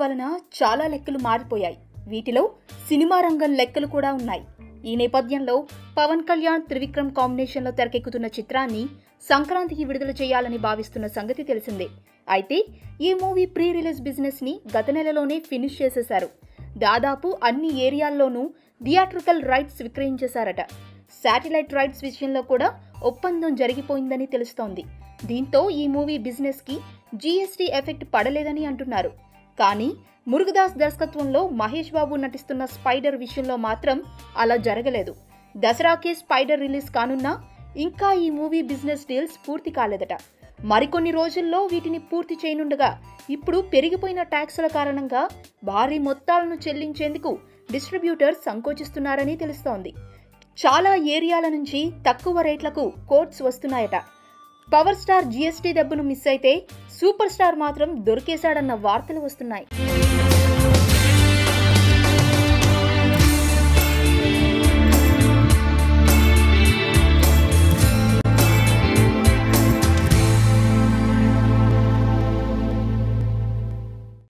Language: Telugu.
వలన చాలా లెక్కలు మారిపోయాయి. వీటిలో సినిమా రంగం లెక్కలు కూడా ఉన్నాయి. ఈ నేపథ్యంలో పవన్ కళ్యాణ్ త్రివిక్రమ్ కాంబినేషన్లో తెరకెక్కుతున్న చిత్రాన్ని సంక్రాంతికి విడుదల చేయాలని భావిస్తున్న సంగతి తెలిసిందే. అయితే ఈ మూవీ ప్రీ రిలీజ్ బిజినెస్ ని గత నెలలోనే ఫినిష్ చేసేశారు. దాదాపు అన్ని ఏరియాల్లోనూ థియేట్రికల్ రైట్స్ విక్రయించేశారట. శాటిలైట్ రైట్స్ విషయంలో కూడా ఒప్పందం జరిగిపోయిందని తెలుస్తోంది. దీంతో ఈ మూవీ బిజినెస్ కి జీఎస్టీ ఎఫెక్ట్ పడలేదని అంటున్నారు. కానీ మురుగదాస్ దర్శకత్వంలో మహేష్ బాబు నటిస్తున్న స్పైడర్ విషయంలో మాత్రం అలా జరగలేదు. దసరాకే స్పైడర్ రిలీజ్ కానున్నా ఇంకా ఈ మూవీ బిజినెస్ డీల్స్ పూర్తి కాలేదట. మరికొన్ని రోజుల్లో వీటిని పూర్తి చేయనుండగా ఇప్పుడు పెరిగిపోయిన ట్యాక్సుల కారణంగా భారీ మొత్తాలను చెల్లించేందుకు డిస్ట్రిబ్యూటర్స్ సంకోచిస్తున్నారని తెలుస్తోంది. చాలా ఏరియాల నుంచి తక్కువ రేట్లకు కోట్స్ వస్తున్నాయట. పవర్ స్టార్ జీఎస్టీ దెబ్బను మిస్ అయితే సూపర్ స్టార్ మాత్రం దొరికేశాడన్న వార్తలు వస్తున్నాయి.